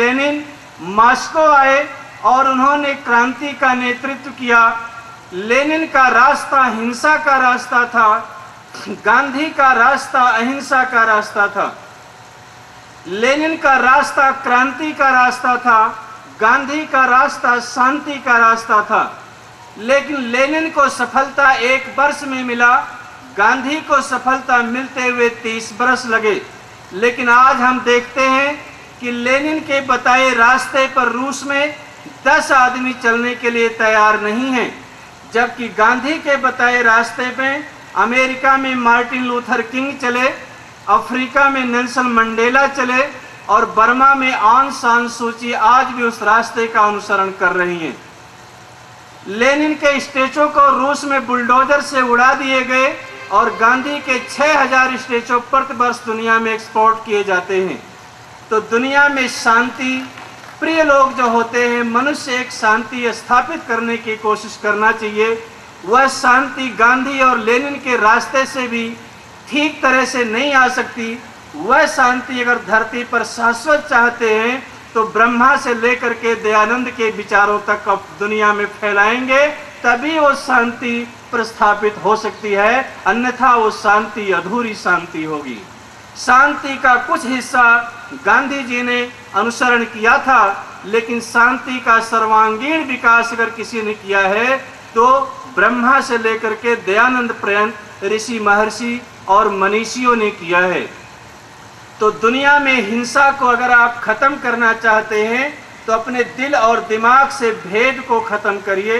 Lenin Moscow आए और उन्होंने क्रांति का नेतृत्व किया। लेनिन का रास्ता हिंसा का रास्ता था, गांधी का रास्ता अहिंसा का रास्ता था। लेनिन का रास्ता क्रांति का रास्ता था, गांधी का रास्ता शांति का रास्ता था। लेकिन लेनिन को सफलता 1 वर्ष में मिला, गांधी को सफलता मिलते हुए 30 वर्ष लगे। लेकिन आज हम देखते हैं कि लेनिन के बताए रास्ते पर रूस में 10 आदमी चलने के लिए तैयार नहीं हैं, जबकि गांधी के बताए रास्ते पे अमेरिका में मार्टिन लूथर किंग चले, अफ्रीका में नेल्सन मंडेला चले और बर्मा में आंग सान सूची आज भी उस रास्ते का अनुसरण कर रही हैं। लेनिन के स्टैचू को रूस में बुलडोजर से उड़ा दिए गए और गांधी के 6000 स्टैचू प्रतिवर्ष दुनिया में एक्सपोर्ट किए जाते हैं। तो दुनिया में शांति प्रिय लोग जो होते हैं, मनुष्य एक शांति स्थापित करने की कोशिश करना चाहिए। वह शांति गांधी और लेनिन के रास्ते से भी ठीक तरह से नहीं आ सकती। वह शांति अगर धरती पर शाश्वत चाहते हैं तो ब्रह्मा से लेकर के दयानंद के विचारों तक अब दुनिया में फैलाएंगे, तभी वो शांति प्रस्थापित हो सकती है, अन्यथा वो शांति अधूरी शांति होगी। शांति का कुछ हिस्सा गांधी जी ने अनुसरण किया था, लेकिन शांति का सर्वांगीण विकास अगर किसी ने किया है तो ब्रह्मा से लेकर के दयानंद पर्यंत ऋषि महर्षि और मनीषियों ने किया है। तो दुनिया में हिंसा को अगर आप खत्म करना चाहते हैं तो अपने दिल और दिमाग से भेद को खत्म करिए,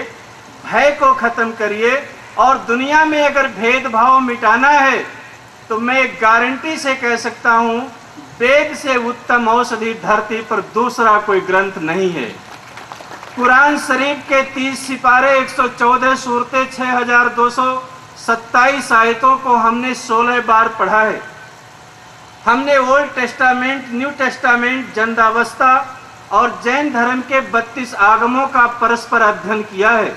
भय को खत्म करिए। और दुनिया में अगर भेदभाव मिटाना है तो मैं गारंटी से कह सकता हूं, वेद से उत्तम औषधि धरती पर दूसरा कोई ग्रंथ नहीं है। कुरान शरीफ के 30 सिपारे 114 सूरतें 6227 आयतों को हमने 16 बार पढ़ा है। हमने ओल्ड टेस्टामेंट, न्यू टेस्टामेंट, जंदावस्था और जैन धर्म के 32 आगमों का परस्पर अध्ययन किया है।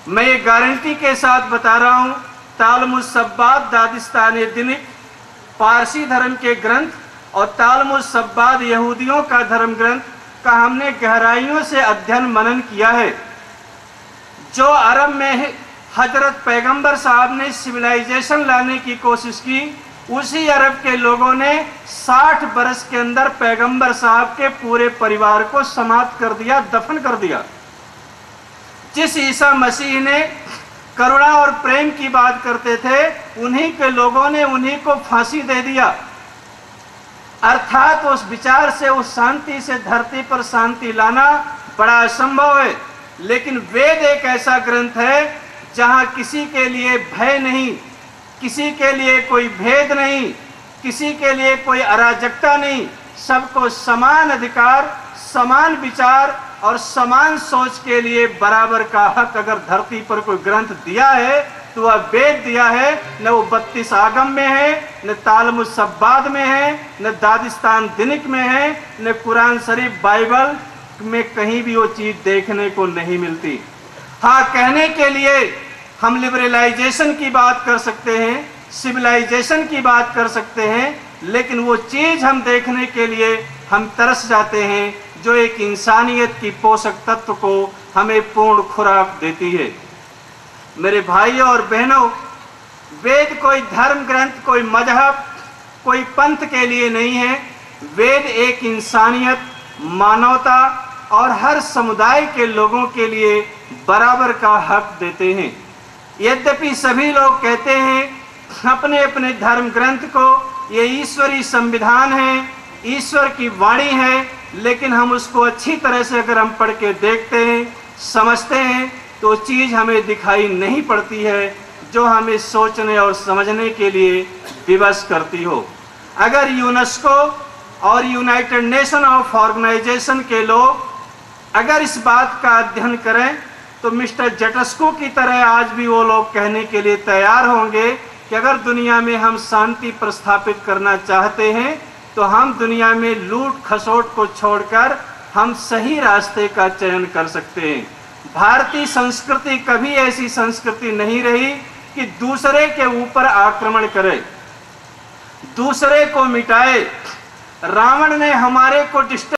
मैं ये गारंटी के साथ बता रहा हूँ, तालमुद सब्बात दादिस्तानी दिनिक पारसी धर्म के ग्रंथ और तालमुद सब्बात यहूदियों का धर्म ग्रंथ का हमने गहराइयों से अध्ययन मनन किया है। जो अरब में हजरत पैगंबर साहब ने सिविलाइजेशन लाने की कोशिश की, उसी अरब के लोगों ने 60 बरस के अंदर पैगंबर साहब के पूरे परिवार को समाप्त कर दिया, दफन कर दिया। जिस ईसा मसीह ने करुणा और प्रेम की बात करते थे, उन्हीं के लोगों ने उन्हीं को फांसी दे दिया। अर्थात उस विचार से, उस शांति से धरती पर शांति लाना बड़ा असंभव है। लेकिन वेद एक ऐसा ग्रंथ है जहां किसी के लिए भय नहीं, किसी के लिए कोई भेद नहीं, किसी के लिए कोई अराजकता नहीं, सबको समान अधिकार, समान विचार और समान सोच के लिए बराबर का हक अगर धरती पर कोई ग्रंथ दिया है तो वह वेद दिया है। न वो 32 आगम में है, न तालमुद सब्बात में है, न दादिस्तान दिनिक में है, न कुरान शरीफ बाइबल में कहीं भी वो चीज देखने को नहीं मिलती। हाँ, कहने के लिए हम लिबरलाइजेशन की बात कर सकते हैं, सिविलाइजेशन की बात कर सकते हैं, लेकिन वो चीज हम देखने के लिए हम तरस जाते हैं जो एक इंसानियत की पोषक तत्व को हमें पूर्ण खुराक देती है। मेरे भाइयों और बहनों, वेद कोई धर्म ग्रंथ, कोई मजहब, कोई पंथ के लिए नहीं है। वेद एक इंसानियत, मानवता और हर समुदाय के लोगों के लिए बराबर का हक देते हैं। यद्यपि सभी लोग कहते हैं अपने अपने धर्म ग्रंथ को ये ईश्वरीय संविधान है, ईश्वर की वाणी है, लेकिन हम उसको अच्छी तरह से अगर हम पढ़ के देखते हैं, समझते हैं, तो चीज़ हमें दिखाई नहीं पड़ती है जो हमें सोचने और समझने के लिए विवश करती हो। अगर यूनेस्को और यूनाइटेड नेशन ऑफ ऑर्गेनाइजेशन के लोग अगर इस बात का अध्ययन करें तो मिस्टर जटस्को की तरह आज भी वो लोग कहने के लिए तैयार होंगे कि अगर दुनिया में हम शांति प्रस्थापित करना चाहते हैं तो हम दुनिया में लूट खसोट को छोड़कर हम सही रास्ते का चयन कर सकते हैं। भारतीय संस्कृति कभी ऐसी संस्कृति नहीं रही कि दूसरे के ऊपर आक्रमण करे, दूसरे को मिटाए। रावण ने हमारे को डिस्टर्ब